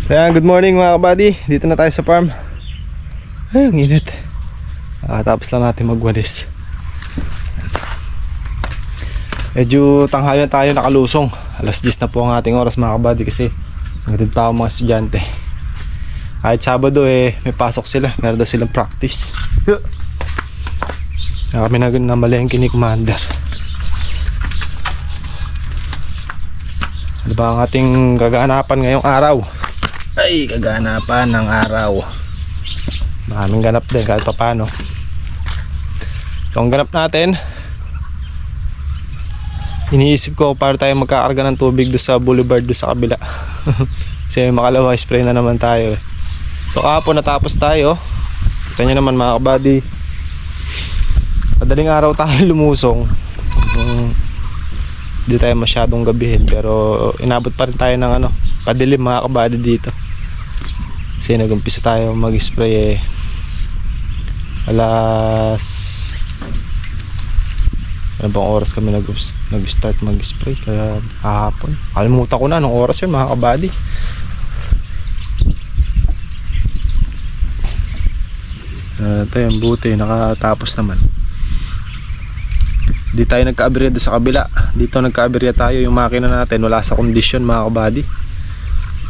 Kaya good morning mga kabady. Dito na tayo sa farm. Ay, ang init. Tapos lang natin magwalis. Medyo tanghalian tayo nakalusong. Alas 10 na po ang ating oras mga kabady kasi nagdid pa ako mga estudyante. Kahit Sabado may pasok sila. Meron daw silang practice. Kami na malengke ni Commander. Ano ba ang ating kaganapan ngayong araw? Ay, kaganapan ng araw. Maraming ganap din kahit pa paano. So ang ganap natin, iniisip ko para tayo magkakarga ng tubig doon sa boulevard doon sa kabila. Kasi makalawa spray na naman tayo. So kahapon natapos tayo. Kita nyo naman mga kabady, madaling araw tayo lumusong. Hindi tayo masyadong gabihin, pero inabot pa rin tayo ng padilim mga kabady dito. Kasi nag-umpisa tayo mag-spray alas ano bang oras kami nag-start mag-spray, kaya kahapon. Kalimutan ko na anong oras yun mga kabady. Ito yung buti, nakatapos naman. Di tayo nagka-aberya doon sa kabila. Dito nagka-aberya tayo, yung makina natin wala sa kondisyon mga kabady.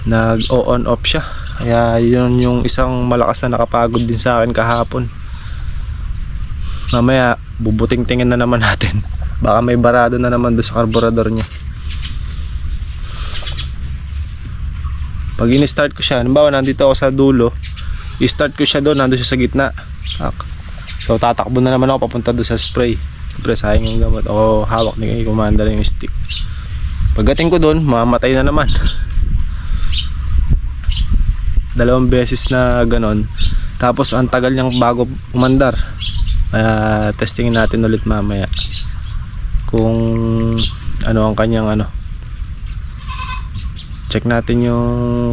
Nag-on off siya. Kaya yun yung isang malakas na nakapagod din sa akin kahapon. Mamaya bubuting-tingin na naman natin. Baka may barado na naman doon sa karburador niya. Pag in-start ko siya, halimbawa nandito ako sa dulo, i-start ko siya doon, nandun siya sa gitna. So tatakbo na naman ako papunta doon sa spray. Siyempre sayang yung gamot. O hawak ni Commander yung stick. Pagdating ko doon, mamatay na naman. Dalawang beses na ganon. Tapos ang tagal niyang bago umandar. Testingin natin ulit mamaya kung ano ang kanyang check natin yung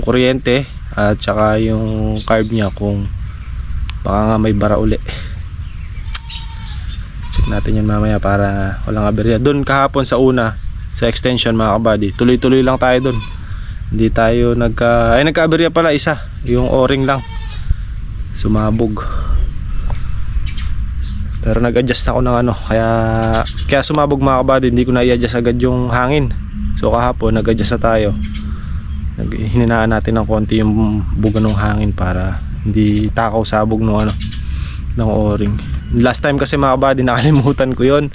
kuryente at saka yung carb niya kung baka nga may bara uli. Check natin yun mamaya para walang aberya. Doon kahapon sa una sa extension mga kabady, tuloy-tuloy lang tayo doon. Hindi tayo nagka-aberya pala isa. Yung o-ring lang sumabog. Pero nag-adjust ako ng kaya sumabog mga kabady. Hindi ko na i-adjust agad yung hangin. So kahapon nag-adjust na tayo. Hininaan natin ng konti yung buga ng hangin para hindi takaw sabog ng o-ring. Last time kasi mga kabady nakalimutan ko yon.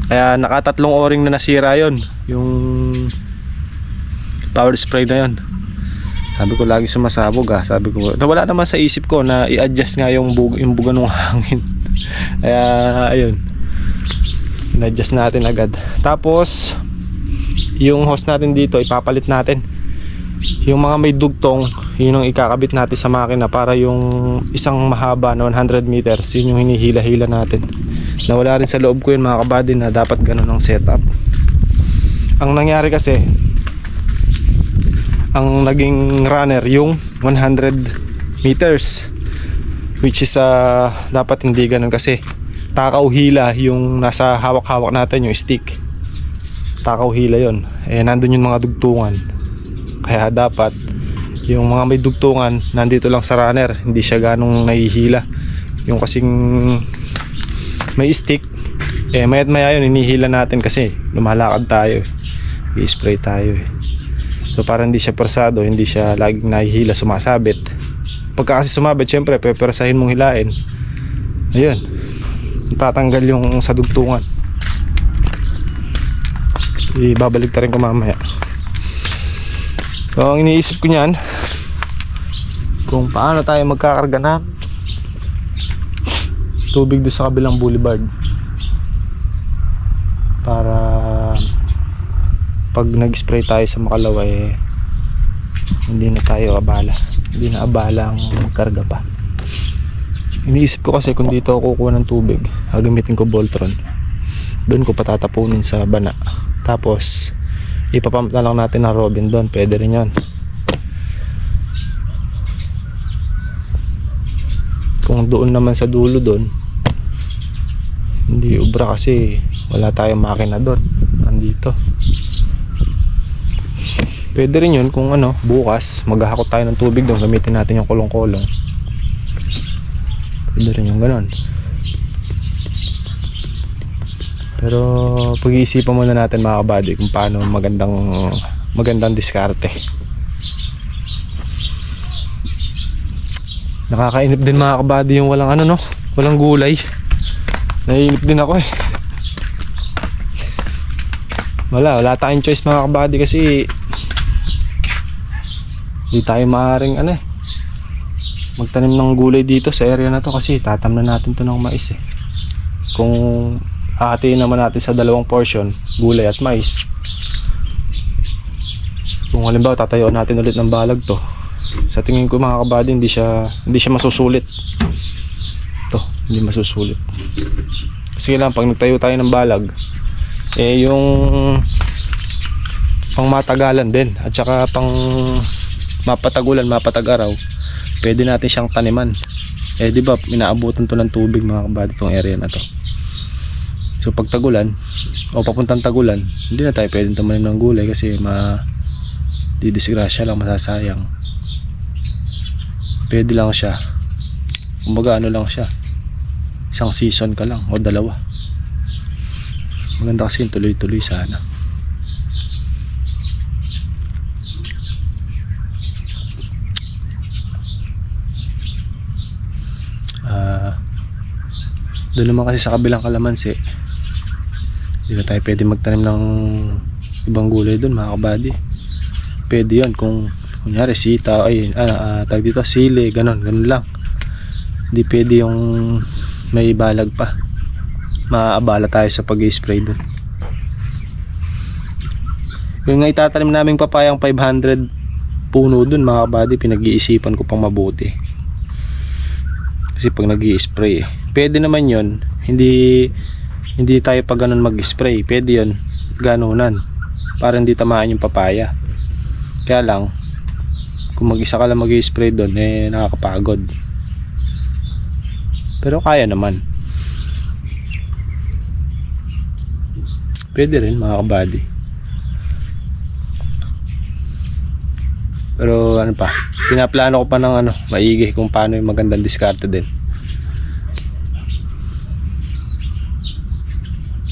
Kaya nakatatlong o-ring na nasira yon. Yung power spray na yon. Sabi ko lagi sumasabog Sabi ko wala naman sa isip ko na i-adjust nga yung buga ng hangin. Kaya ayun, in-adjust natin agad. Tapos yung hose natin dito ipapalit natin. Yung mga may dugtong, yun ang ikakabit natin sa makina para yung isang mahaba na 100 meters, yun yung hinihila-hila natin. Nawala rin sa loob ko yun mga kabady na dapat ganun ang setup. Ang nangyari kasi, ang naging runner yung 100 meters, which is dapat hindi ganun kasi takaw hila yung nasa hawak-hawak natin, yung stick. Takaw hila yun. Nandun yung mga dugtungan. Kaya dapat yung mga may dugtungan nandito lang sa runner, hindi siya ganong nahihila. Yung kasing may stick, mayat maya yun hinihila natin kasi lumalakad tayo, i-spray tayo So para hindi siya persado, hindi siya laging nahihila, sumasabit. Pagka kasi sumabit, syempre pepersahin mong hilain, ayun, tatanggal yung sa dugtungan. Ibabalik ta rin ko mamaya. So ang iniisip ko niyan, kung paano tayo magkakarga na tubig doon sa kabilang boulevard para pag nag-spray tayo sa Makalawa hindi na tayo abala, hindi na abala ang magkarga pa. Iniisip ko kasi kung dito ako kukuha ng tubig, gagamitin ko Voltron, doon ko patatapunin sa bana, tapos ipapump na lang natin ng Robin doon, pwede rin yun. Kung doon naman sa dulo doon, hindi ubra kasi wala tayong makina doon, nandito. Pwede rin yun kung ano, bukas maghahakot tayo ng tubig doon, gamitin natin yung kulong-kulong. Pwede rin yung ganon. Pero pag-iisipan muna natin mga kabady kung paano magandang diskarte. Nakakainip din mga kabady yung walang ano, no? Walang gulay. Naiinip din ako eh. Wala tayong choice mga kabady kasi hindi tayo maaaring ano eh, magtanim ng gulay dito sa area na to kasi tatamnan natin to ng mais eh. Kung hahatiin naman natin sa dalawang portion, gulay at mais, kung halimbawa tatayo natin ulit ng balag to, sa tingin ko mga kabady hindi siya masusulit to, hindi masusulit kasi lang pag nagtayo tayo ng balag eh yung pang matagalan din at saka pang mapatagulan, mapatag-araw, pwede natin siyang taniman eh, di ba inaabutan to ng tubig mga kabady tong area na to. So pag tagulan o papuntang tagulan, hindi na tayo pwedeng tamanin ng gulay kasi didisgrasya lang, masasayang. Pwede lang siya, kumbaga ano lang siya, isang season ka lang o dalawa. Maganda kasi yung tuloy-tuloy sana. Doon naman kasi sa kabilang kalamansi, hindi na tayo pwede magtanim ng ibang gulay doon mga kabady. Pwede yun kung kunyari sita, tag dito sili, ganun lang. Hindi pwede yung may balag pa, maaabala tayo sa pag-spray doon. Yung nga itatanim naming papayang 500 puno doon mga kabady, pinag-iisipan ko pang mabuti kasi pag nag-i-spray pwede naman yun, hindi tayo pag ganun mag-spray, pwede yun ganunan para hindi tamaan yung papaya. Kaya lang kung mag-isa ka lang mag-spray doon eh nakakapagod, pero kaya naman, pwede rin mga kabady. Pero ano pa, pinaplano ko pa ng ano, maigi kung paano yung magandang diskarte din,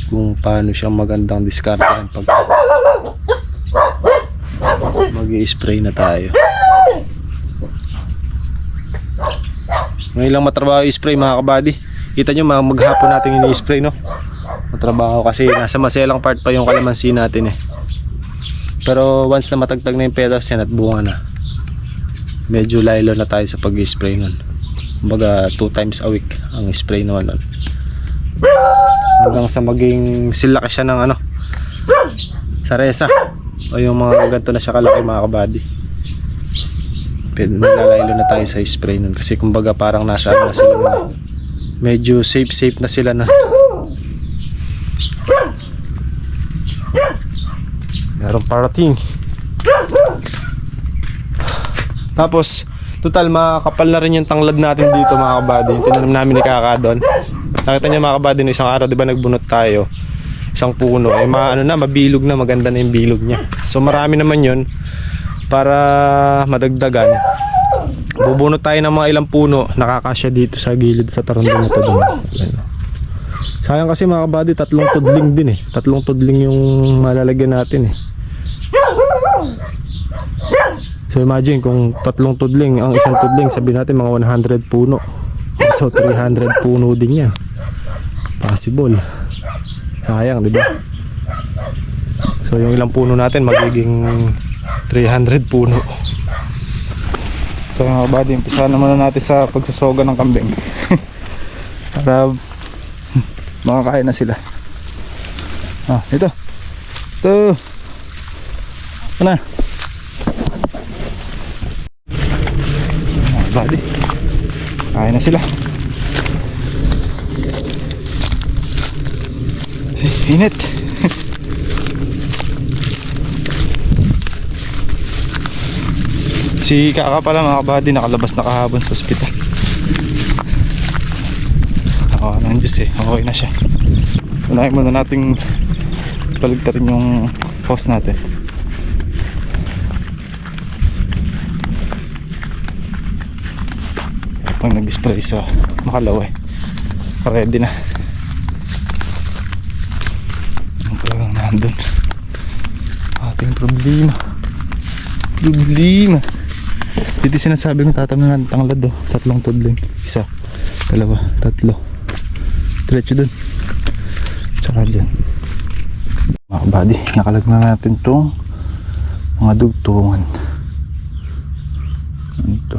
kung paano siyang magandang diskarte pag mag-i-spray na tayo. Ngayon lang matrabaho i-spray mga kabady. Kita nyo maghapon natin ini-spray, no? Matrabaho kasi nasa maselang part pa yung kalamansi natin eh. Pero once na matagtag na yung petals yan at bunga na, medyo laylo na tayo sa pag-i-spray nun. Kumbaga 2 times a week ang spray naman nun, hanggang sa maging silaki siya ng ano, saresa o yung mga ganito na siya kalaki mga kabady. Naglalaylo na tayo sa spray nun kasi kumbaga parang nasa ano na sila nun, medyo safe na sila na. Meron parating. Tapos total makakapal na rin yung tanglad natin dito mga kabady, yung tinanim namin ni Kaka doon. Nakita niyo mga kabady, no, isang araw diba nagbunot tayo isang puno eh, mabilog na, maganda na yung bilog niya. So marami naman yun para madagdagan. Bubunot tayo ng mga ilang puno, nakakasya dito sa gilid sa tarandang na to doon. Sayang kasi mga kabady, 3 tudling din eh, 3 tudling yung malalagyan natin eh. So imagine kung 3 tudling, ang isang tudling sabihin natin mga 100 puno, so 300 puno din yan, possible. Sayang, di ba? So yung ilang puno natin magiging 300 puno. So mga kabady, umpisa naman na natin sa pagsasoga ng kambing para makakain na sila. Ito ano mga kabady, kain na sila. Init. Si Kaka pala mga kabady, nakalabas na kahapon sa ospital. Ng Diyos eh, okay na siya. Unahin muna nating baligtarin yung post natin. pag nag-spray sa makalaw ready na. Ang talagang nandun ating problema dito. Sinasabi kong tatamnan ng tanglad 3 tudling, 1, 2, 3 diretso dun tsaka dyan mga kabady. Nakalag na natin tong mga dugtungan. Ito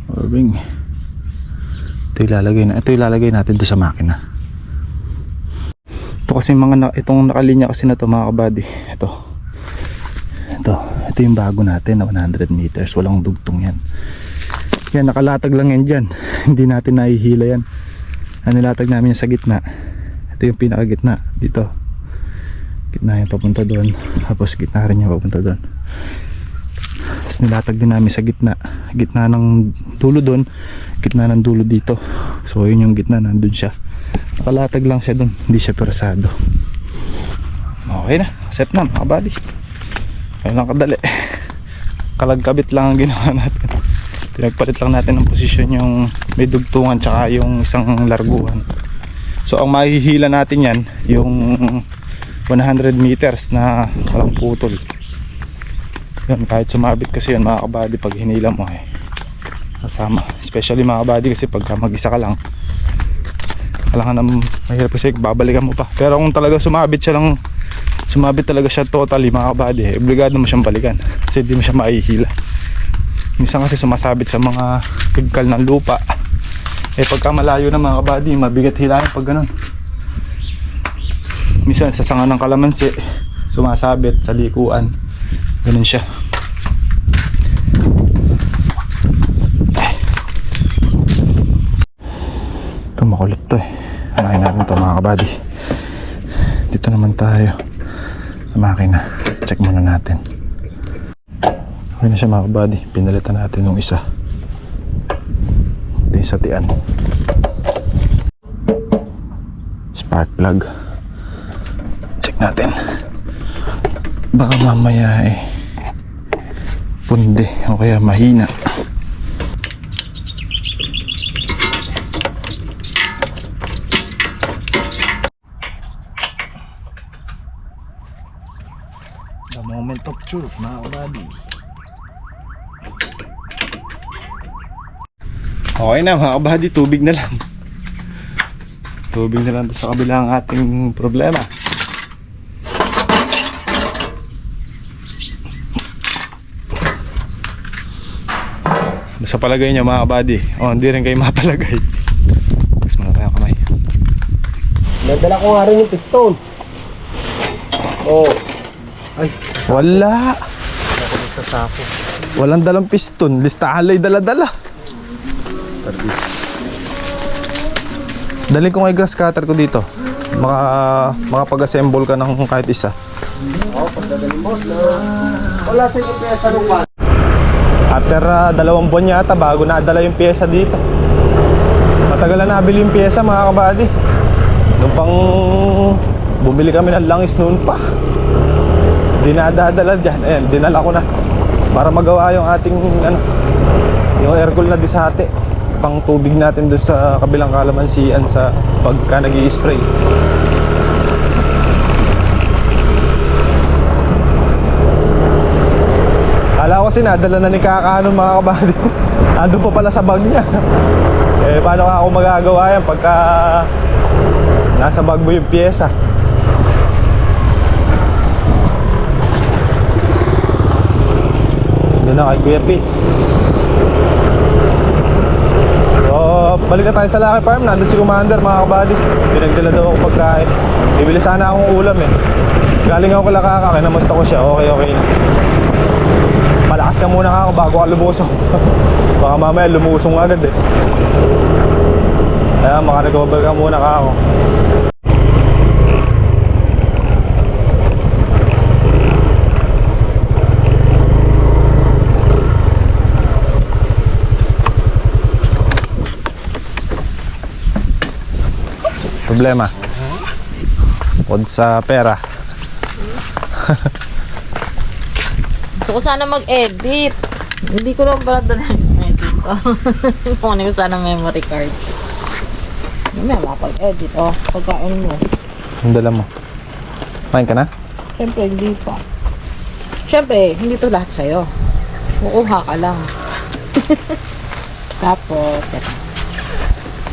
orbing, ito ilalagay natin doon sa makina. Ito kasi itong nakalinya kasi na to mga kabady, ito yung bago natin na 100 meters, walang dugtong yan. Yan, nakalatag lang yan dyan. Hindi natin nahihila yan. Nilatag namin yan sa gitna. Ito yung pinakagitna dito, gitna yan papunta doon, tapos gitna rin yan papunta doon. Tapos nilatag din namin sa gitna ng dulo doon, gitna ng dulo dito. So yun yung gitna, nandun siya. Nakalatag lang siya doon, hindi siya persado. Okay na, set na mga buddy. Ayun lang kadali. Kalagkabit lang ang ginawa natin. Pinagpalit lang natin ng posisyon yung may dugtungan tsaka yung isang larguhan. So ang mahihila natin yan yung 100 meters na walang putol. Yun, kahit sumabit kasi yun mga kabady, pag hinila mo kasama. Especially mga kabady kasi pagka mag-isa ka lang, kailangan naman mahirap kasi babalikan mo pa. Pero kung talaga sumabit talaga siya totally mga kabady, obligado mo siyang balikan kasi hindi mo siya maihila. Minsan kasi sumasabit sa mga tigkal ng lupa, pagka malayo na mga kabady, mabigat hilahin pag ganun. Minsan sa sanga ng kalamansi sumasabit sa likuan, ganun siya. Ito makulit to Anahin natin to mga kabady. Dito naman tayo sa makina, check muna natin. Okay na siya mga kabady, pinalitan natin yung isa. Ito yung sa tian, spark plug. Check natin, baka mamaya punde o kaya mahina. The moment of truth mga kabady. Okay na mga kabady, tubig na lang. Tubig na lang sa kabila ang ating problema. Sa palagay nyo mga kabady, hindi rin kayo mapalagay. Tapos muna tayo kamay. Nadala ko nga rin yung piston. Ay, wala. Walang dalang piston. Listahan lang dala-dala. Dalhin ko nga yung grass cutter ko dito. Makapag-assemble ka ng kahit isa. pagdadali mo na wala sa inyo piyesa lupa. After 2 buwan yata bago nadala yung pyesa dito. Matagal na nabili yung pyesa mga kabady. Nung pang bumili kami ng langis noon pa, dinadadala dyan. Ayan, dinala ko na para magawa yung ating yung aircon na disate, pang tubig natin doon sa kabilang kalamansian sa pagka nag-i-spray. Kala ko kasi nadala na ni Kakaano mga kabady. Andun pa pala sa bag niya. Paano ako magagawa yan pagka nasa bag mo yung pyesa? Doon na kay Kuya Pitts. So, balik na tayo sa Lucky Farm. Nandun si Commander mga kabady. Pinagdala daw ako pagkain. Bibili sana akong ulam Galing ako kala Kaka, kinamusta ko siya. Okay na. Malakas ka muna ako bago ka lumusong. Baka mamaya lumusong agad Kaya makarecover ka muna ako. Problema huwag sa pera. Gusto ko sana mag-edit. Hindi ko lang pala dala yung edit ko. ko. Kunin ko sana memory card. May makapag-edit. Oh, pagkain mo. Ang dala mo. Kain ka na? Siyempre, hindi pa. Siyempre, hindi to lahat sa'yo. Kukuha ka lang. Tapos, eto.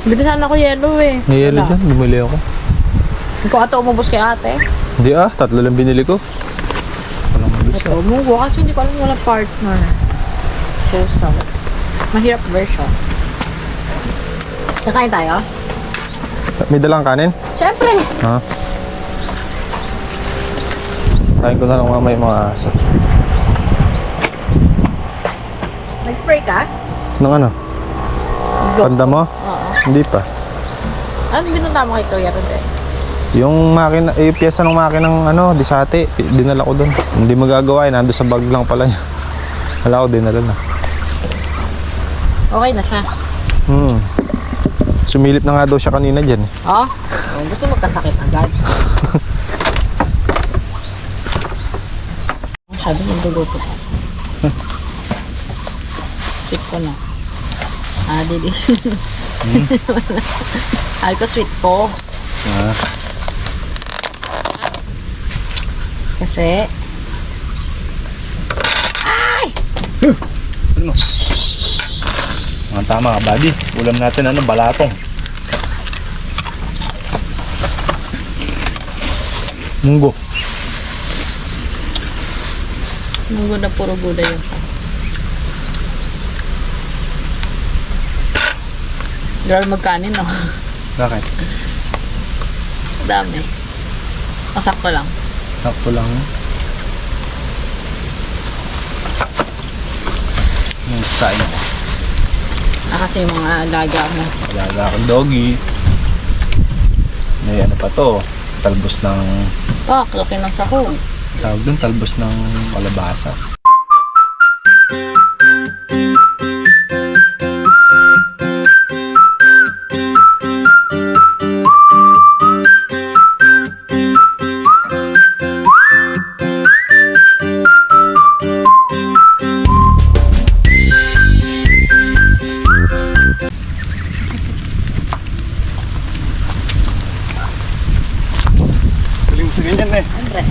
Bilisan ako yellow eh. May yelo Wala. dyan. Bumili ako. Ikaw ato umubos kay ate. Hindi 3 lang binili ko. Walang mabis. Ito, umubo kasi hindi ko alam wala partner. So sad. Mahirap version. Nakain tayo? May dalang kanin? Siyempre. Ha? Kain ko na lang mamaya mga aso. Nag-spray ka? Nung ano? Go. Panda mo? Oo. Hindi pa. Anong binunta mo kay Kuya Rodel? Yung makina, piyesa ng makina ng disate, dinala ko doon. Hindi magagawa nando sa bag lang pala niya. Wala ko, dinala na. Okay na siya. Sumilip na nga daw siya kanina dyan. Oh? Gusto magkasakit agad. Masyado magluluto pa. Sweet ko na. Didi. Ay ko sweet po. Kasi Ano? Mga tama ka, buddy. Ulam natin balatong. Munggo. munggo na puro gulay yung siya. Girl, magkanin no? Bakit? Dami. Masakto lang. Sakto lang. Yung kain ako. Kasi yung mga alaga mo. Alaga akong doggy. May ano pa to. Talbos ng... Laki ng sahog. Tawag doon, talbos ng kalabasa. Galing mo sa ganyan eh. Siyempre.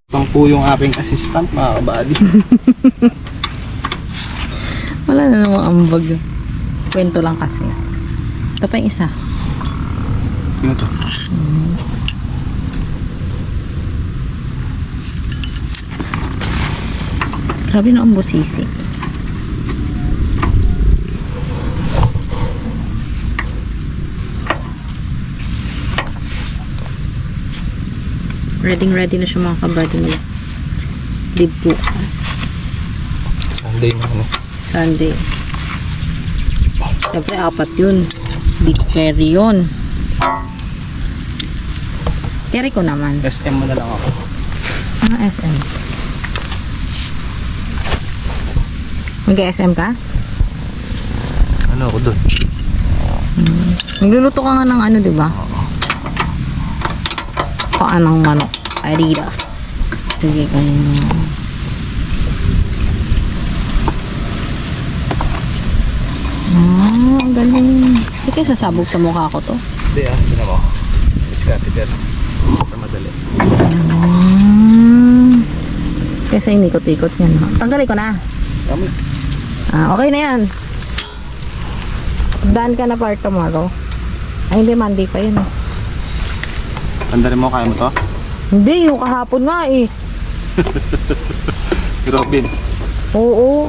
Pang po yung aking assistant, mga kabady. Wala na namang ambag. Kwento lang kasi. Ito pa yung isa. Sino to? Grabe na ang busisi. Ready na siya mga kabady nila. Di bukas. Sunday na ano. Sunday. Siyempre, 4 yun. Big carry yun. Carry ko naman. SM mo na lang ako. SM. Mag-SM ka? Ano ako doon? Nagluluto ka nga ng ano, di ba? Paanang manok. Adidas. Sige, ganyan. Ang galing. Sige, sasabog sa mukha ko to. Hindi sino mo? Discarte din. Madali. Kasi inikot-ikot yan. Tanggalin ko na. Kami. Okay na yan. Daan ka na part tomorrow. Ay, hindi, Monday pa yun. Tanda rin mo, kaya mo to? Hindi, yung kahapon nga eh. Robin. Oo.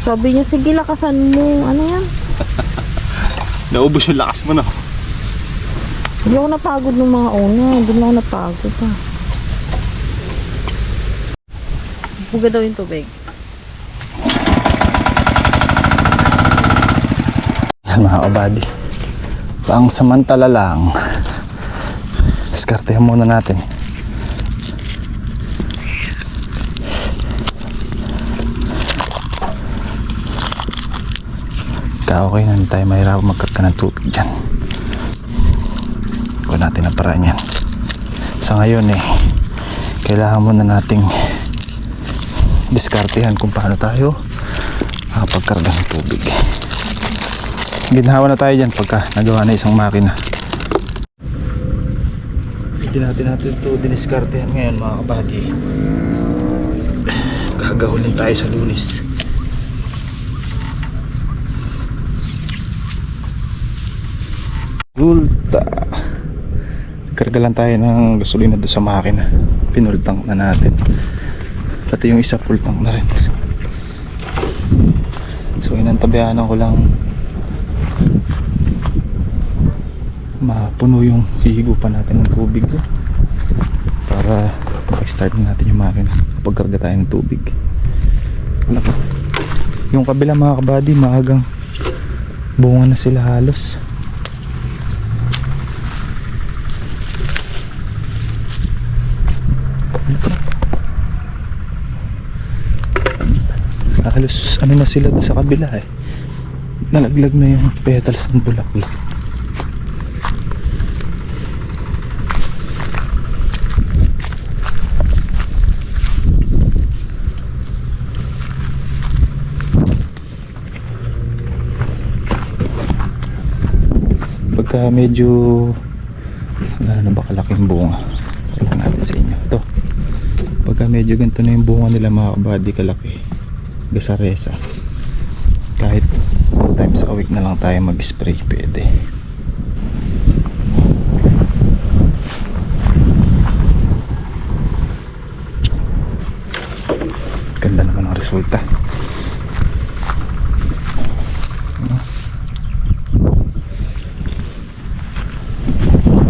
Sabi niya, sige, lakasan mo. Ano yan? Naubos yung lakas mo na. Hindi ako napagod ng mga una. Hindi na ako napagod pa. Buga daw yung tubig. Yan mga kabady. Pang samantala lang. Diskartehan muna natin. Okay na, hindi tayo mahirap magkarga ng tubig dyan. Huwag natin ang paraan yan. Sa ngayon kailangan muna nating diskartehan kung paano tayo makapagkarga ng tubig. Ginhawa na tayo dyan pagka nagawa na isang makina. Hindi natin ito diniskartehan ngayon mga kabady. Gagahulin tayo sa Lunes. Ulta. Karga lang tayo ng gasolina doon sa makina. Pinull tank na natin. Pati yung isa full tank na rin. So inantabihanan ko lang mapuno yung hihigupan natin ng tubig para mag-start na natin yung makina pagkarga tayo ng tubig. Yung kabila mga kabady, maagang bunga na sila halos. Halos ano na sila doon sa kabila nalaglag na yung petals ng bulaklak. Pagka medyo ano na ba kalaking bunga, ito natin sa inyo ito. Pagka medyo ganito na yung bunga nila mga kabady, kalaki, gasaresa, kahit 2 times a week na lang tayo mag-spray, pwede. Ganda naman ang resulta.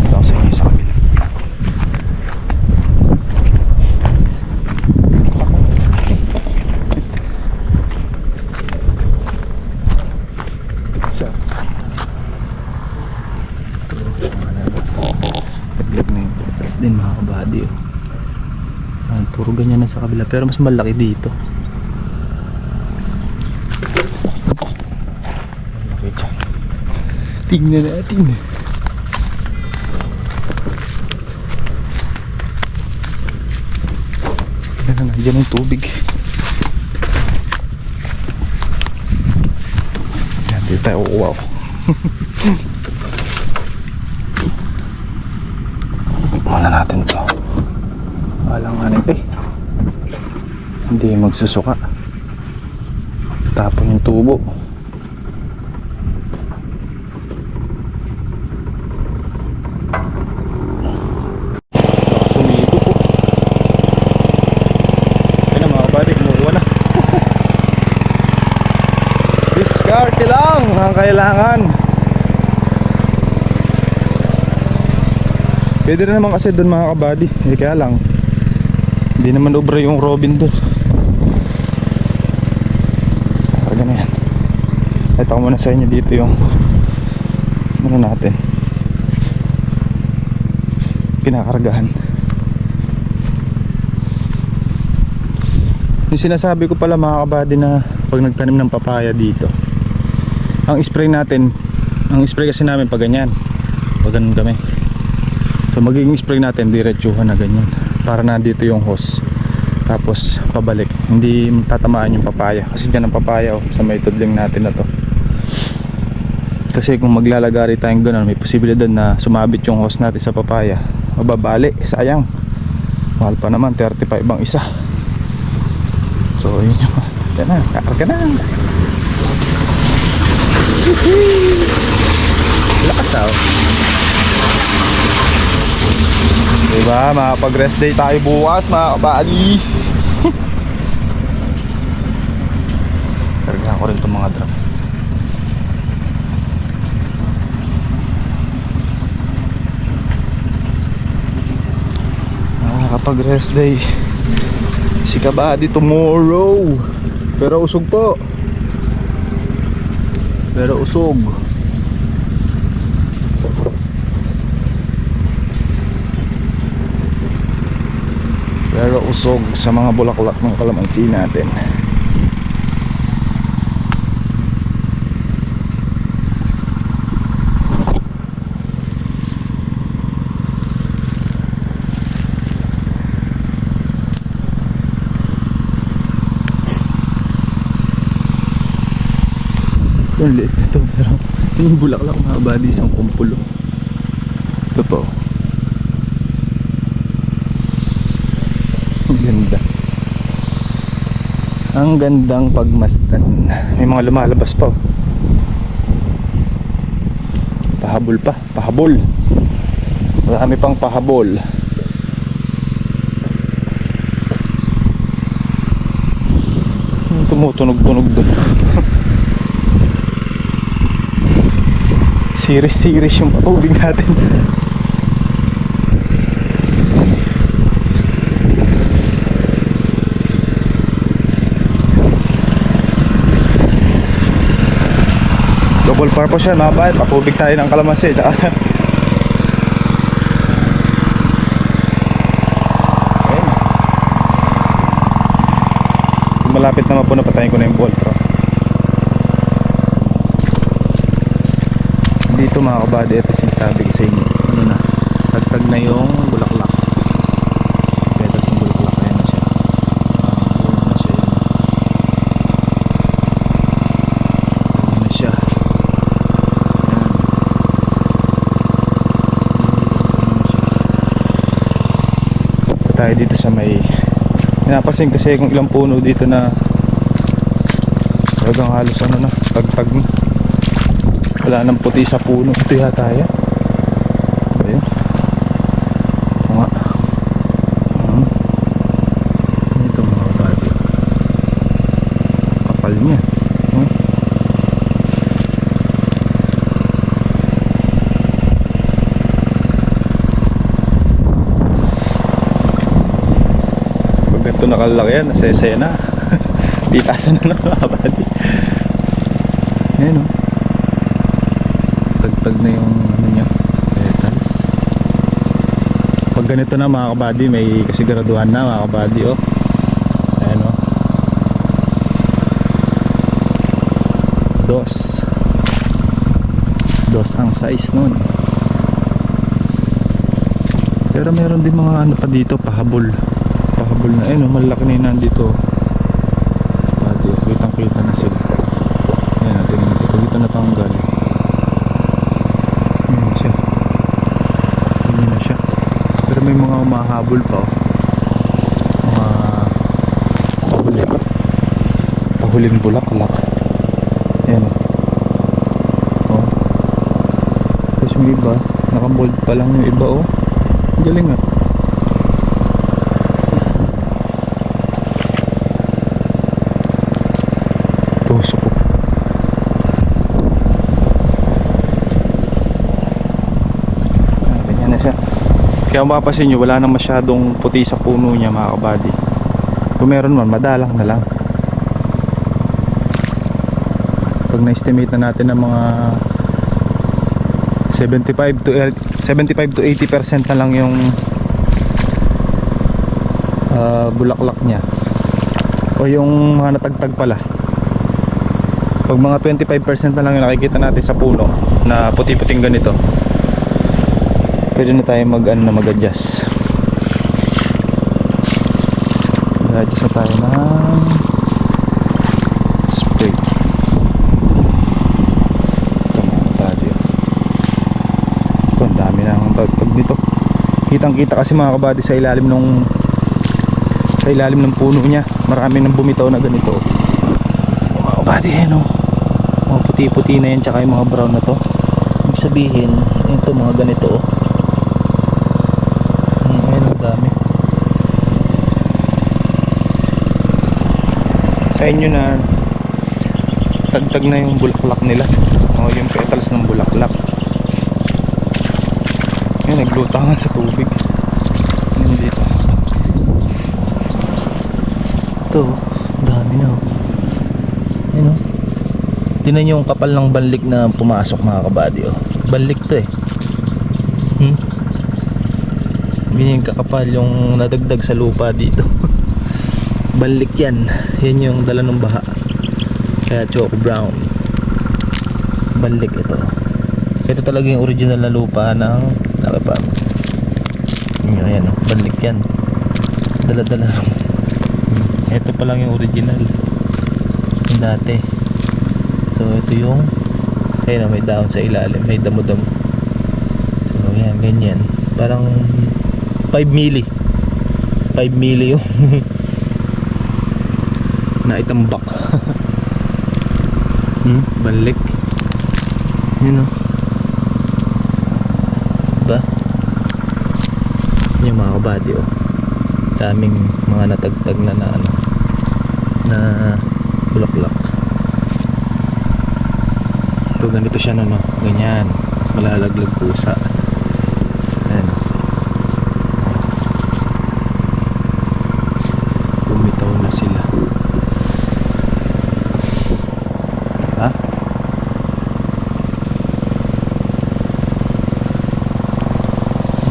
Ito sa inyo sa kabila. Naglag na yung petals din mga kabady. Puro ganyan na sa kabila, pero mas malaki dito. Malaki dyan. Tingnan natin. Nandiyan yung tubig. Yan, dito tayo. Wow. Muna natin to. Alanganin hindi magsusuka. Tapon yung tubo. Sumigo po. Ayun na mga kabady, kumuha na. Diskarte lang ang kailangan. Pwede rin naman kasi doon mga kabady, kaya lang hindi naman obra yung Robin doon. Karga na yan. Ito ko muna sa inyo dito yung ano natin, kinakargahan. Yung sinasabi ko pala mga kabady na pag nagtanim ng papaya dito, ang spray natin, ang spray kasi namin pag ganyan, pag ganun kami. So magiging spray natin diretsuhan na ganyan para na dito yung hose, tapos pabalik, hindi tatamaan yung papaya kasi dyan ang papaya sa may tudling natin na to. Kasi kung maglalagari tayong ganun, may posibilidad na sumabit yung hose natin sa papaya, mababali, sayang, mahal pa naman, 35 ang isa. So yun yung yan na, kakarga na. Lakas diba, makapag-rest day tayo bukas mga kabady. Kargahan ko rin itong mga drum. Makapag-rest day si kabady tomorrow. Pero usog po. Pero usog. Pero usog sa mga bulaklak ng kalamansi natin. Yung liit nito, pero yung bulaklak mga kabady, isang kumpulo. Ito po. Ang ganda. Ang gandang pagmasdan. May mga lumalabas pa. Pahabol pa, pahabol. Marami pang pahabol. Tumutunog-tunog doon. Series yung patubig natin. Double purpose yan mga bahay. Patubig tayo ng kalamansi. Tsaka malapit naman po, napatayin ko na yung Voltron. Dito mga kabady, ito sinasabi ko sa inyo. Ano na, tagtag na yung bulaklak. Petals ng bulaklak, ayan na siya. Ayan na siya. Ayan na siya. Ayan. Tayo dito sa may, napasin kasi kung ilang puno dito na talagang halos ano na, tagtag na. Wala nang puti sa puno. Ito yata yan. Ayun. Ito nga. Ito mga kabady. Kapal niya. Pag ganito nakalaki yan, nasesaya na. Pitasan na mga kabady. Ayan o. Tagtag na yung ano niya, petals. Pag ganito na mga kabady, may kasiguraduhan na mga kabady. Oh, ayan o. Dos ang size nun. Pero meron din mga ano pa dito, pahabol na. Ayun o, malaki na yun nandito. Kabady, kitang kita na sila. Ayan natin yung ito na tanggal. Pero may mga umahabol pa, oh. Mga pahuling bulaklak. Ayan, oh. Tapos yung iba, nakamold pa lang yung iba, oh. Galing ah. Tusok ko. Ganyan na siya. Kaya mapapansin nyo, wala nang masyadong puti sa puno niya mga kabady. Kung meron man, madalang na lang. Pag na-estimate na natin ng mga 75 to 80% na lang yung bulaklak niya, o yung mga natagtag pala. Pag mga 25% na lang yung nakikita natin sa puno na puti-puting ganito, pwede na tayo mag-adjust. Mag-adjust na tayo ng spray. Ito mga tayo. Ito, ang dami na ang tagtag dito. Kitang kita kasi mga kabady sa ilalim ng puno niya. Marami nang bumitaw na ganito. Mga kabady, no? Mga puti-puti na yan, tsaka yung mga brown na to. Ibig sabihin, ito mga ganito, oh. Dami. Sa inyo na tagtag na yung bulaklak nila, o yung petals ng bulaklak. Ayan, naglutangan sa tubig. Ayan dito. Ito, dami na. Ayan o. Tinan nyo yung kapal ng banlik na pumasok mga kabady, oh. Banlik to eh. Ganyan kakapal yung nadagdag sa lupa dito. Balik yan. Yan yung dala ng baha. Kaya choco brown. Balik ito. Ito talaga yung original na lupa ng nakapag. Ayan o. Balik yan. Dala-dala. Ito pa lang yung original. Yung dati. So So ito yung, ayun may dahon sa ilalim, may damo-damo. So yan, ganyan. Parang 5 mili. 5 mili yung naitambak. Balik. Yun o. Diba? Yung mga kabady o. Daming mga natagtag na ano, na bulaklak. Ito ganito siya no, ganyan. Mas malalaglag pusa. Ayan. Bumitaw na sila. Ha?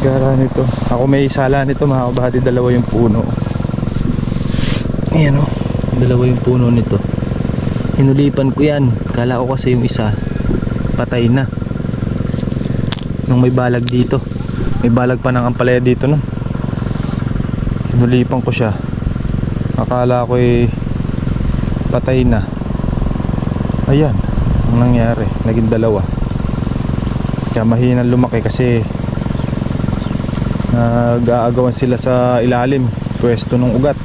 Gara nito. Ako may sala nito mga kabady, dalawa yung puno. Ayan o, dalawa yung puno nito. Hinulipan ko yan. Kala ko kasi yung isa patay na. Nung may balag dito. May balag pa ng ampalaya dito no. Hinulipan ko siya. Akala ko patay na. Ayan, ang nangyari. Naging dalawa. Kaya mahinang lumaki kasi nag-aagawan sila sa ilalim, pwesto ng ugat.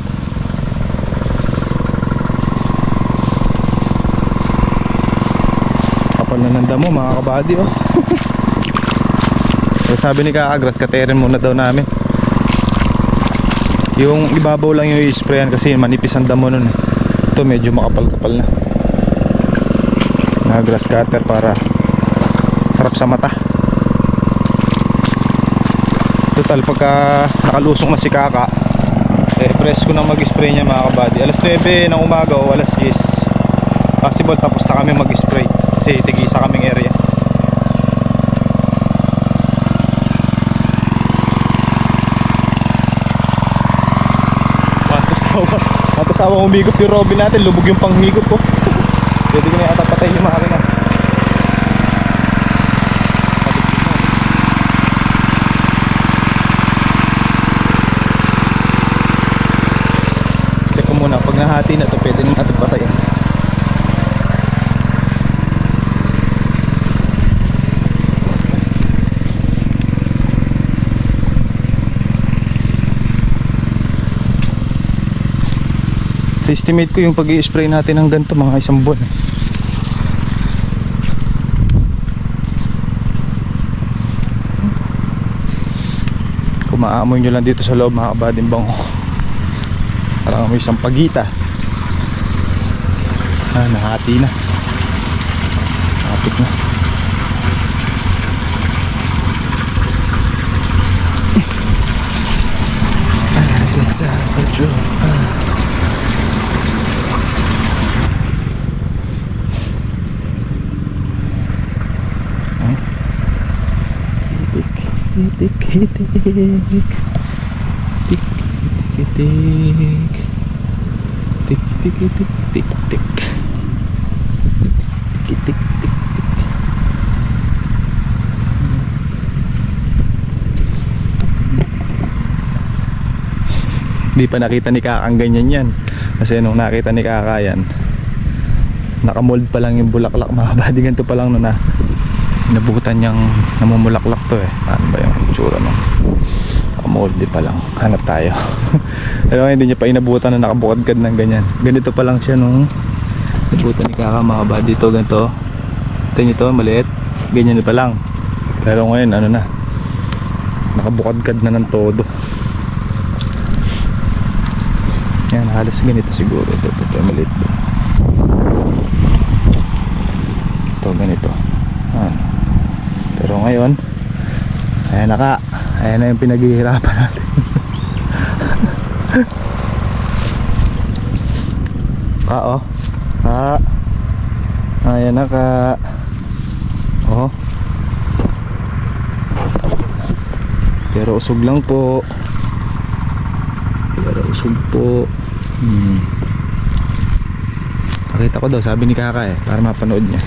Kapal na ng damo mga kabady oh. Sabi ni Kaagras, katerin muna daw namin. Yung ibabaw lang yung i-sprayan kasi manipis ang damo nun. Ito medyo makapal-kapal na. Grass cutter para sarap sa mata. Total pagka nakalusong na si Kaka, press ko na mag-spray niya mga kabady. Alas 9 ng umaga o alas 10 possible tapos na kami mag-spray kasi tigisa kaming area. Matasawa humigop yung Robin natin, lubog yung panghigop ko. Pwede ko na yata patayin yung makina. Check ko muna, pag nahati na to pwede na natin patayin. So estimate ko yung pag-i-spray natin ng ganito mga isang buwan. Kung maamoy nyo lang dito sa loob mga kabading bango, parang may isang pagita. Nahati na. Hapit na. Let's have a draw. Hitik, hitik, hitik, hitik, hitik, tik, tik, tik, tik, tik, tik, tik, tik. Hindi pa nakita ni Kaka ang ganyan yan. Kasi nung nakita ni Kaka yan, nakamold pa lang yung bulaklak mga kabady. Ganito pa lang na nabutan niyang namumulaklak to Paano ba yung itsura no? Nakamold pa lang. Hanap tayo. Pero hindi niya pa inabutan na nakabukadkad ng ganyan. Ganito pa lang siya nung nabutan ni Kaka mga kabady. Ito ganito. Ito nyo to maliit. Ganyan pa lang. Pero ngayon ano na, nakabukadkad na ng todo. Yan, halos ganito siguro. Ito maliit. Ito ganito. Pero ngayon, ayan na ka. Ayan na yung pinaghihirapan natin. Ka oh. Ka. Ayan na ka. Oh. Pero usog lang po. Pero usog po. Nakita ko daw, sabi ni Kaka para mapanood niya.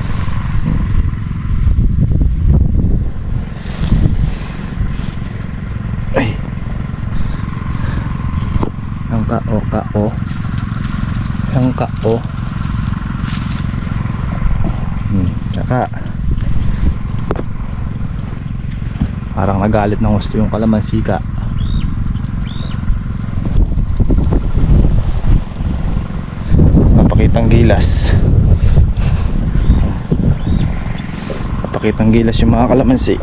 Ay. Ang kao. Ang kao. Tsaka parang nagalit ng gusto yung kalamansi ka. Napakitang gilas. Napakitang gilas yung mga kalamansi.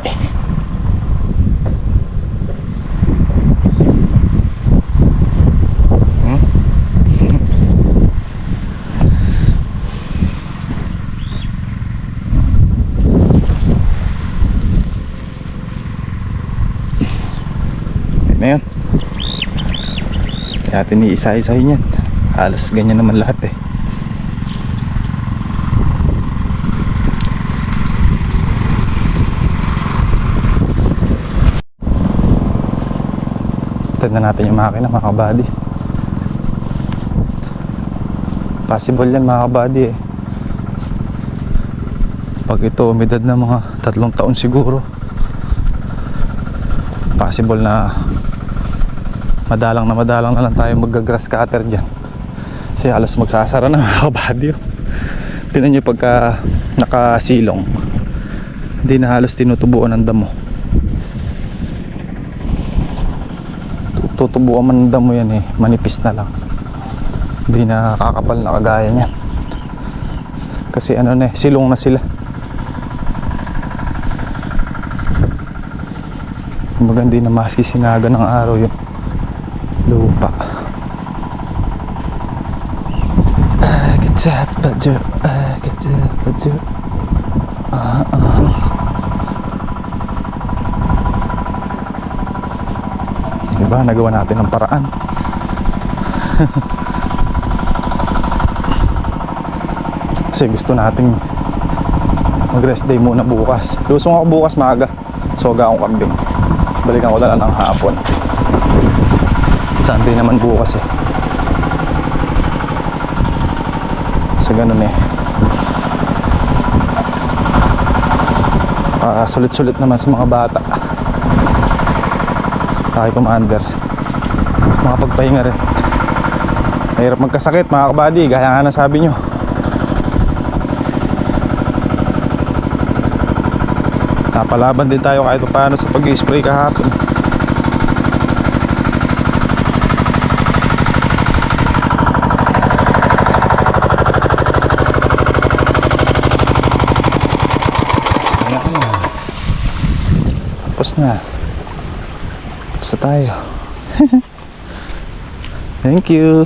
Na yun. Kaya natin iisa-isahin yan. Halos ganyan naman lahat eh. Tignan natin yung makina mga kabady. Possible yan mga kabady eh. Pag ito umidad na mga 3 taon siguro, possible na madalang na lang tayo mag-grass cutter dyan. Kasi halos magsasara na mga kabady. Tingnan nyo pagka nakasilong, hindi na halos tinutubuan ng damo. Tutubuan man ng damo yan eh, manipis na lang. Hindi na kakapal na kagaya niyan. Kasi ano na eh, silong na sila. Kumbaga hindi na masisinaga ng araw yung lupa. Diba, nagawa natin ng paraan. Kasi gusto nating mag-rest day muna bukas. Lusong ako bukas maaga. Soga akong kambing. Balikan ko na lang ng hapon. Sunday naman bukas eh. Kasi ganun eh. Sulit-sulit naman sa mga bata. Kay commander. Mga pagpahinga rin. Mahirap magkasakit mga kabady, gaya nga nasabi nyo. Napalaban din tayo kahit paano sa pag-i-spray kahapon. Tapos na. Tapos na tayo. Thank you.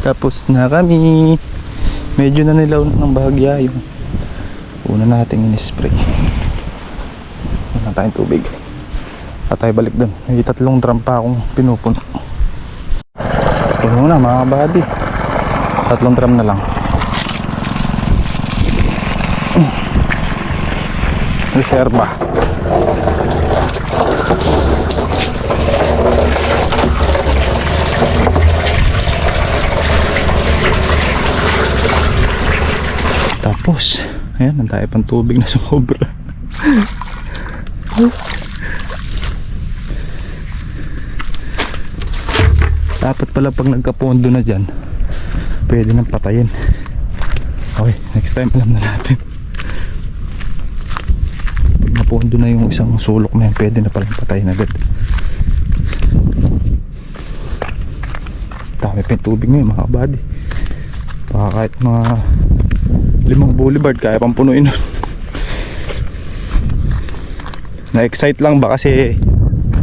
Tapos na kami. Medyo na nilaw ng bahagya yung una nating in-spray. Wala tayong tubig. Patay balik dun. May 3 drum pa akong pinupuno. Puno na mga buddy. 3 drum na lang. Reserva. Tapos, ayan, nantay pang tubig na sumobra. Dapat pala pag nagkapondo na dyan, pwede nang patayin. Okay, next time alam na natin. Pag napondo na yung isang sulok na yan, pwede na palang patayin agad. Dami pa yung tubig ngayon mga kabady. Baka kahit mga 5 boulevard kaya pang punuin nun. Na-excite lang ba kasi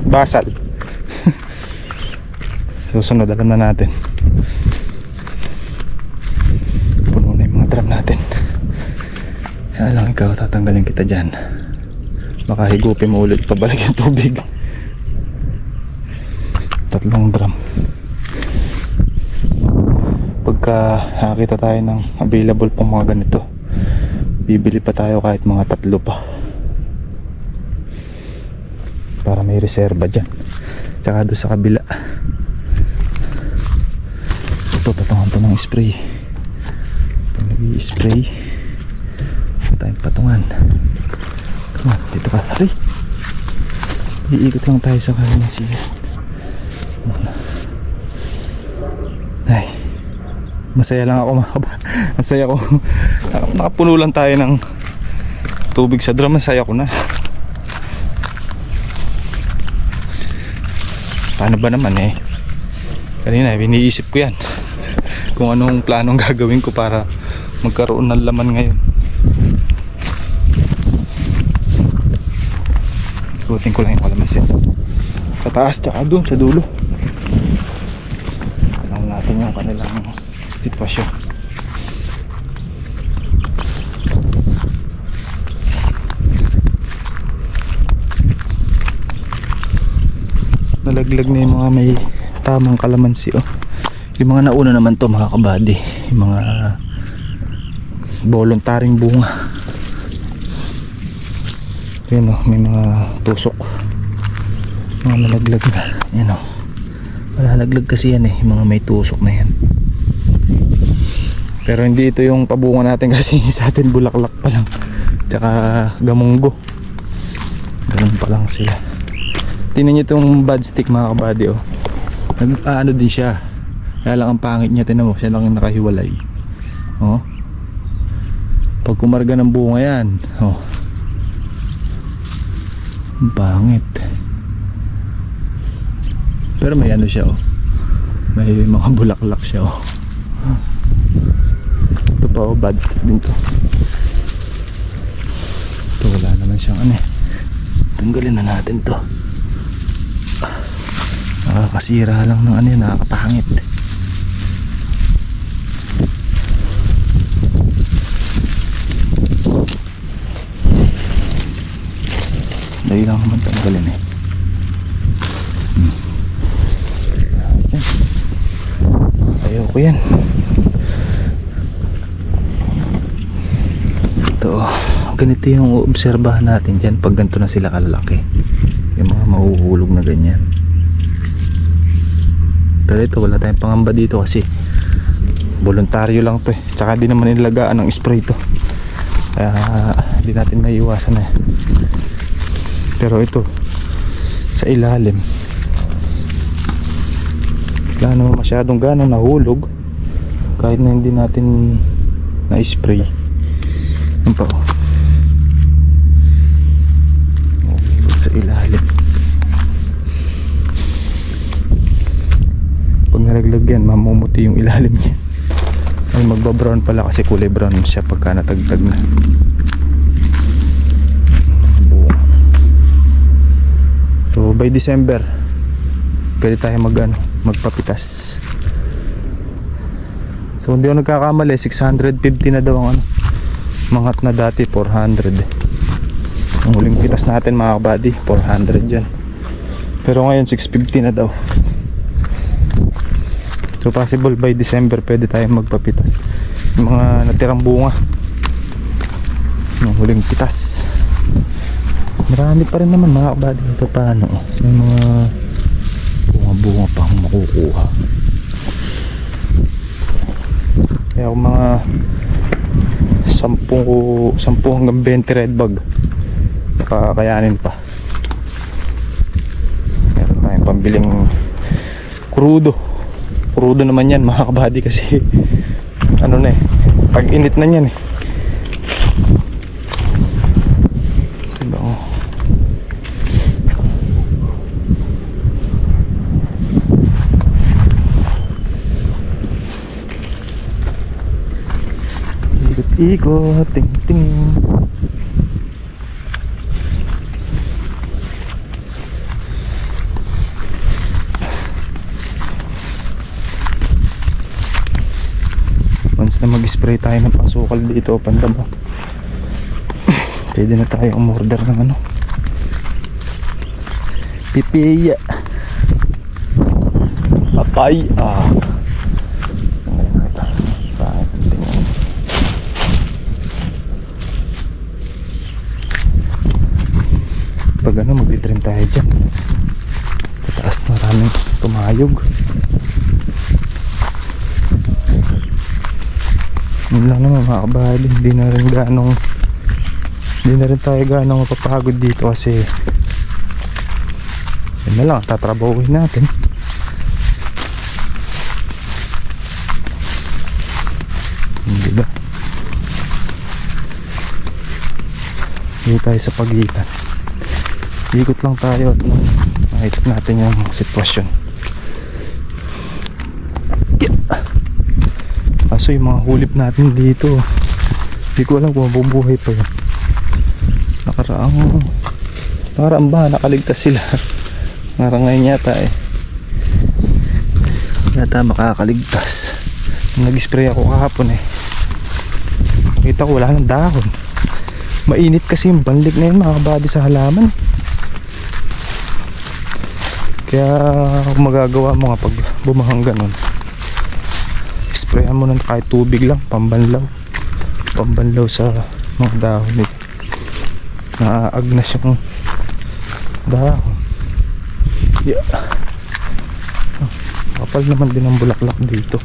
basal. Susunod alam na natin. Puno na yung mga drum natin. Kaya lang ikaw, tatanggalin kita dyan. Baka higupin mo ulit pabalik yung tubig. 3 drum. Pagka nakakita tayo ng available pong mga ganito, bibili pa tayo kahit mga 3 pa para may reserba dyan. Tsaka doon sa kabila ito, patungan to ng spray. Pag nag-i-spray tayong patungan. Come on, dito ka. Aray, iikot lang tayo sa kalamansi. Ay, Masaya lang ako masaya ko. Nakapuno lang tayo ng tubig sa drum. Masaya ko na. Paano ba naman eh? Kanina iniisip ko yan. Kung anong planong gagawin ko para magkaroon ng laman ngayon. Ikutin ko lang yung kalamansi. Sa taas tsaka doon sa dulo. Alam natin yung kanilang sitwasyon. Nalaglag na yung mga may tamang kalamansi oh. Yung mga nauna naman to mga kabady, yung mga voluntaring bunga. Yan oh, may mga tusok. Mga nalaglag na. Yan oh. Malalaglag kasi yan eh, yung mga may tusok na yan. Pero hindi ito yung pabunga natin kasi sa atin bulaklak pa lang. Tsaka gamunggo. Ganun pa lang sila. Tingnan nyo itong bud stick mga kabady oh. Ano din siya. Kaya lang ang pangit niya, tinan mo, siya lang yung nakahiwalay. Oh. Pag kumarga ng bunga yan, oh. Ang pangit. Pero may ano siya oh. May mga bulaklak siya oh. Ito pa oh, bud stick din to. Ito wala naman siyang ano eh. Tanggalin na natin to. Nakakasira lang ng ano yun, nakakapangit. Dahil lang naman tanggalin eh. Ayoko yan. Ito, ganito yung obserbahan natin dyan pag ganito na sila kalalaki. Yung mga mahuhulog na ganyan. Pero ito wala tayong pangamba dito kasi voluntaryo lang to eh. Tsaka di naman nilagaan ng spray to. Kaya di natin maiiwasan eh. Pero ito sa ilalim wala naman masyadong gana nahulog kahit na hindi natin na-spray. Yan pa oh. Sa ilalim pag nalaglag yan mamumuti yung ilalim niya. Ay magbabrown pala kasi kulay brown siya pagka natagtag na. So by December pwede tayo magpapitas. So hindi ako nagkakamali 650 na daw ang ano. Mangat na dati 400. Ang huling pitas natin mga kabady 400 yan. Pero ngayon 650 na daw. So possible by December pwede tayo magpapitas. Yung mga natirang bunga ng huling pitas. Marami pa rin naman mga kabady. Ito paano may mga bunga pa akong makukuha. Kaya kung mga 10 hanggang 20 red bag kakayanin pa. Meron tayong pambiling krudo naman yan mga kabady kasi ano na eh pag init na yan eh. Diba oh. Ikot, ting ting. Once na mag-spray tayo ng pasukal dito pandaba, pwede na tayo umorder ng ano pipiya papaya. Pag ano magtitrim tayo dyan pataas na maraming tumayog. Yun lang naman mga kabady, hindi na rin tayo ganong mapapagod dito kasi yun na lang tatrabahuin natin. Dito tayo sa pagitan. Ikot lang tayo at makita natin yung sitwasyon. Kaso yung mga hulip natin dito, hindi ko alam kung mabubuhay pa yun. Nakaraang ba nakaligtas sila? Ngayon yata makakaligtas. Nag-spray ako kahapon nakita ko wala nang dahon. Mainit kasi yung banlik na yun mga kabady sa halaman. Kaya kung magagawa mo nga pag bumahang ganun, sprayan mo ng kahit tubig lang, pambanlaw sa mga dahon nito. Naaagnas yung dahon. Kapal naman din ang bulaklak dito.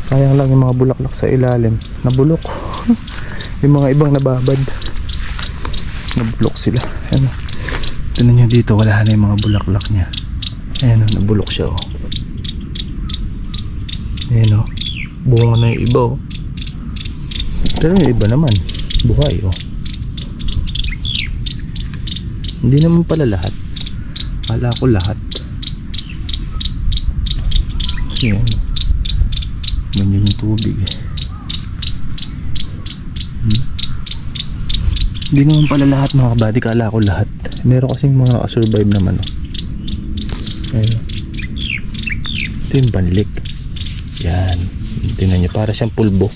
Sayang lang yung mga bulaklak sa ilalim, nabulok. Yung mga ibang nababad, nabulok sila. Tignan nyo dito, wala na yung mga bulaklak nya. Ayan nabulok siya Ayan bunga na yung iba pero yung iba naman buhay hindi naman pala lahat, kala ko lahat. Ayan, ganyan yung tubig hindi naman pala lahat mga kabady, kala ko lahat. Meron kasing mga survive naman Ayan. Ito yung banlik. Yan, tingnan nyo, para siyang pulbo.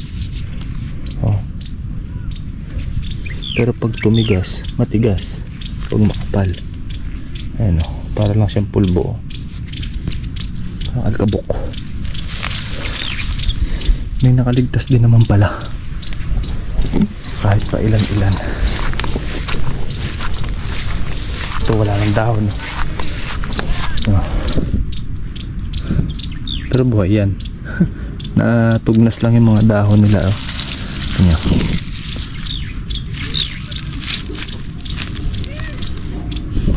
Pero pag tumigas, matigas. Pag makapal, ayan para lang siyang pulbo. Ang alkabok. May nakaligtas din naman pala, kahit pa ilan-ilan. Ito wala ng dahon pero buhay yan. Natugnas lang yung mga dahon nila Tingnan.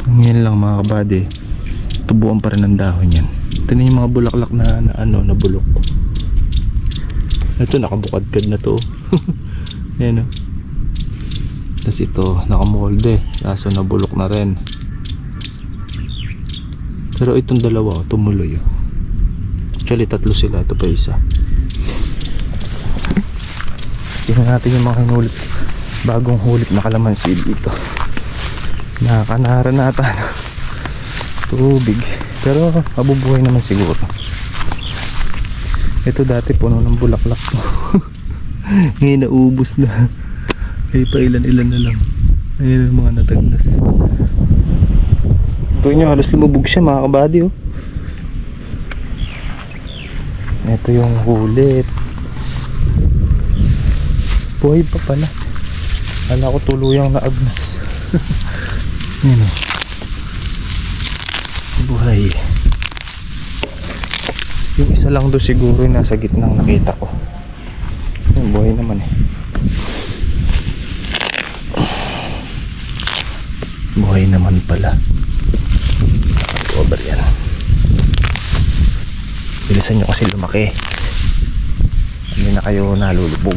Ngayon lang mga kabady, tubuan pa rin ang dahon yan. Tingnan yung mga bulaklak na nabulok. Ito nakabukadkad na to. Ayan tas ito nakamolde, kaso nabulok na rin. Pero itong dalawa tumuloy actually 3 sila, ito pa isa. Tingnan natin yung mga hinulip, bagong hulip na kalamansi dito. Nakakanara na ata tubig, pero mabubuhay naman siguro. Ito dati puno ng bulaklak ngayon naubos na. Ay pa ilan-ilan na lang. Ayun ang mga natagnas. Ito nyo, halos lumubog siya mga kabady Ito yung hulip. Buhay pa pala. Kala ko tuluyang naagnas. Yan buhay. Yung isa lang doon siguro yung nasa gitnang nakita ko. Yung buhay naman buhay naman pala. Over yan. Bilisan nyo kasi lumaki. Hindi na kayo nalulubog.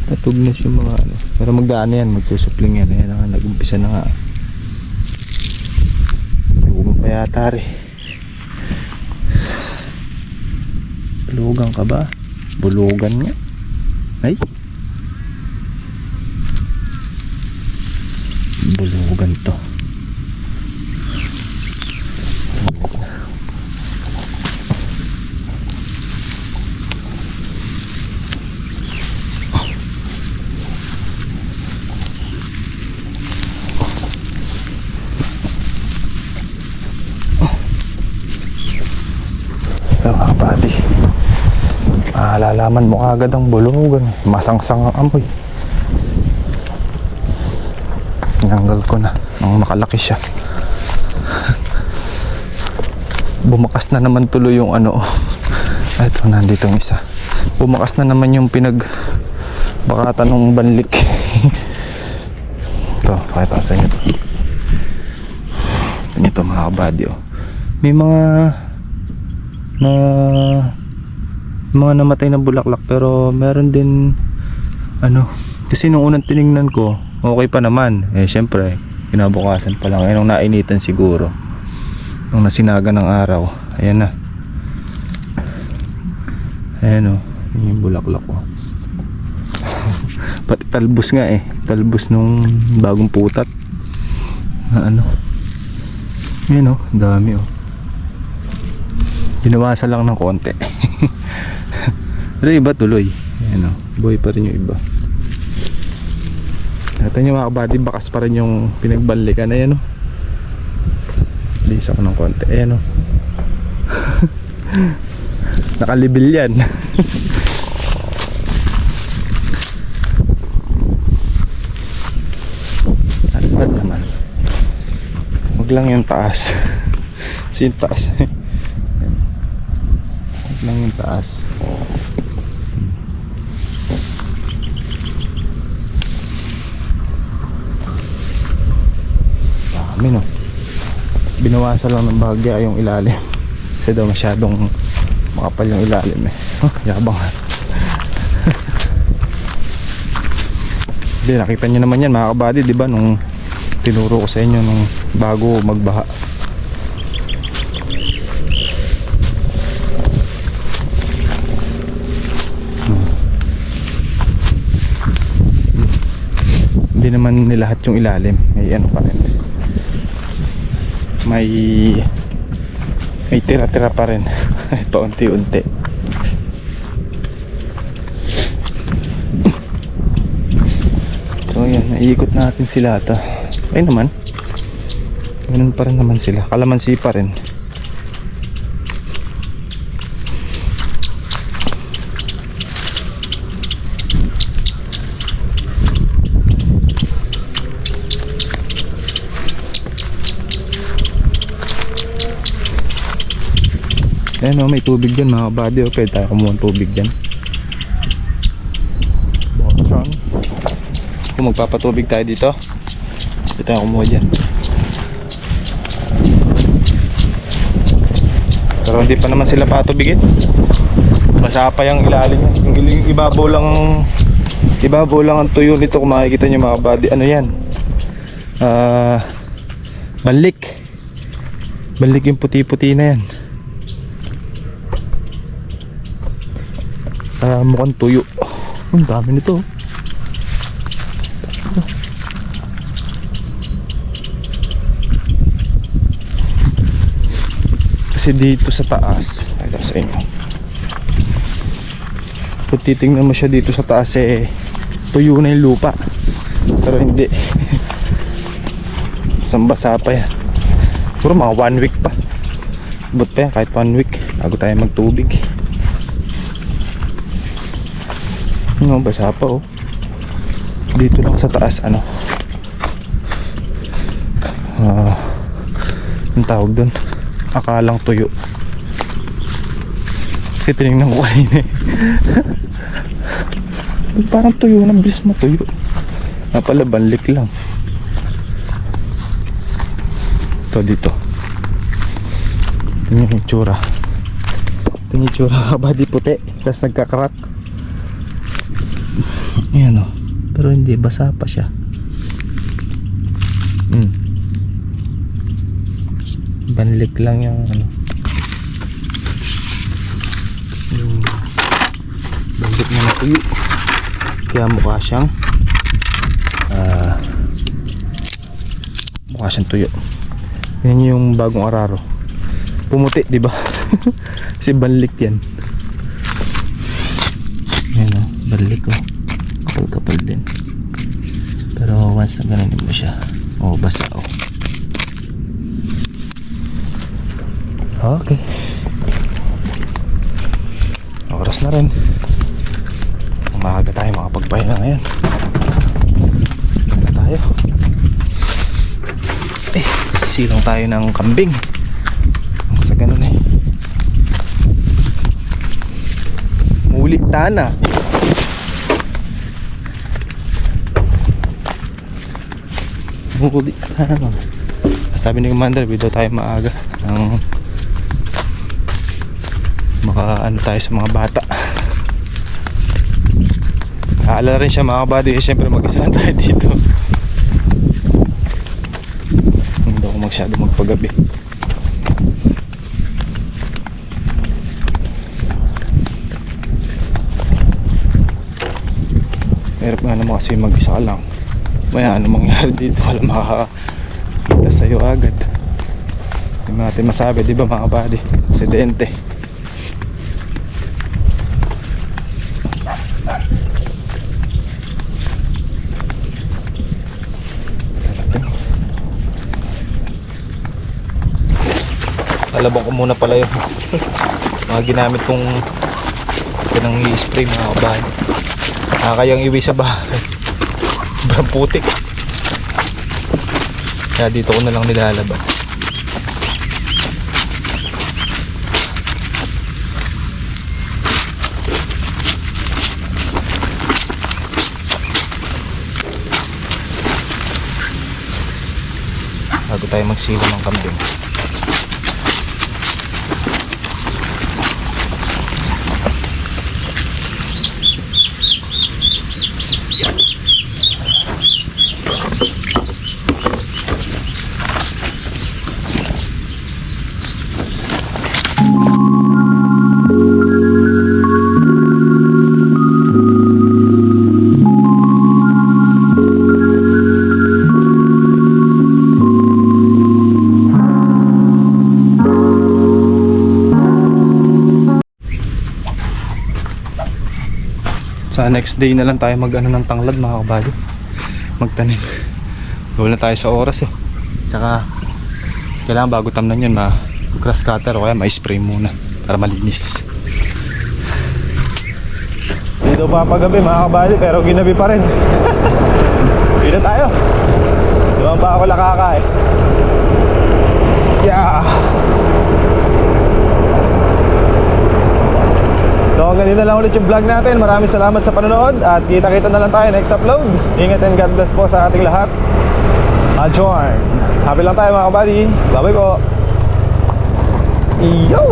Natugnas yung mga pero magdaan yan, magsusupling yan. Ayan nga, nag-umpisa na nga. Lugan pa yata rin. Lugan ka ba? Bulugan nga. Ay, bulugan to. Mga kapatid, malalaman mo agad ang bulugan. Masangsang ang amoy. Tinanggal ko na nang makalaki siya. Bumakas na naman tuloy yung ito, nandito yung isa. Bumakas na naman yung bakatan ng banlik. Ito, pakita sa inyo ito. Ito mga kabady May mga mga namatay na bulaklak, pero meron din ano, kasi nung unang tiningnan ko okay pa naman, syempre kinabukasan pa lang, nung nainitan siguro, nung nasinaga ng araw, ayan na, ayan o, yun yung bulaklak ko. Pati talbos nga talbos nung bagong putat na ano, yun o, dami o, binawasan lang ng konti. Pero iba tuloy, ayan o, buhay pa rin yung iba. Natin yung mga kabady, bakas pa rin yung pinagbalikan. Ayan o, lisa ko ng konti, ayan o. Nakalibil yan. Ano ba naman, huwag lang yung taas. Kasi yung taas huwag lang yung taas. Dami no, binawasan lang ng bagya yung ilalim kasi daw masyadong makapal yung ilalim yabang ha. Hindi, nakita nyo naman yan mga kabady, diba, nung tinuro ko sa inyo nung bago magbaha. Hindi naman nilahat yung ilalim, may ano pa rin, may tira-tira pa rin. Paunti-unti. So yan, naiikot natin sila ata. Ay naman, ganun pa rin naman sila, kalamansi pa rin. Ayan o, may tubig dyan mga kabady o, pwede tayo kumuha ng tubig dyan. Botron. Kung magpapatubig tayo dito, pwede tayo kumuha dyan. Pero hindi pa naman sila patubigin, basa pa yung ilalim. Yung ibabaw lang ang tuyo nito. Kung makikita nyo mga kabady, ano yan, balik yung puti-puti na yan. Mukhang tuyo. Ang dami nito. Kasi dito sa taas, ito sa inyo, kung titingnan mo siya dito sa taas, tuyo na yung lupa. Pero hindi. Isang basa pa yan. Puro mga 1 week pa. But pa yan, kahit 1 week bago tayo magtubig. No, basa pa oh. Dito lang sa taas ano, ang tawag doon, akalang tuyo. Kasi tinignan ko kanina parang tuyo, ng bilis matuyo. Pala banlik lang. Ito dito, tingnan yung itsura. Tingnan yung itsura kabady, puti, tapos nagkakrak. Ayan o, pero hindi, basa pa siya. Banlik lang yung ano, yung banlik na natuyo. Kaya mukha siyang tuyo. Yan yung bagong araro, pumuti diba? Kasi banlik yan. Yan o, banlik o, kapal din. Pero once na ganun mo siya, basa o. Okay, oras na rin, umaga tayo makapagpahinga ngayon. Ganda tayo, sisilong tayo ng kambing sa ganun muli tana. Muli tana. Sabi ni Commander, video tayo maaga ng maka ano tayo sa mga bata. Aalala rin siya mga kabady kasi syempre mag-isa lang tayo dito. Hindi ako masyado magpagabi. Hirap nga naman kasi mag-isa ka lang. Maya ano mangyari dito, wala makakita sa'yo agad. Hindi natin masabi, di ba mga kabady? Aksidente. Alabang ko muna pala yung mga ginamit kong pinang i-spray mga kabady. Nakakayang iwi sa bahay. Sobrang putik. Kaya dito ko na lang nilalaban. Bago tayo magsilo ng kambing. Sa next day na lang tayo mag ano ng tanglad mga kabady, magtanim. Wala tayo sa oras eh. Tsaka kailangan bago tamnan yun grass cutter o kaya ma-spray muna para malinis. Dito pa pagabi mga kabady pero ginabi pa rin. Dito tayo. Doon pa ako lakaka eh. Yeah. So ganito lang ulit yung vlog natin. Maraming salamat sa panonood at kita-kita na lang tayo next upload. Ingat and God bless po sa ating lahat. Adjourn. Happy lang tayo mga kabady. Bye bye po. Yo!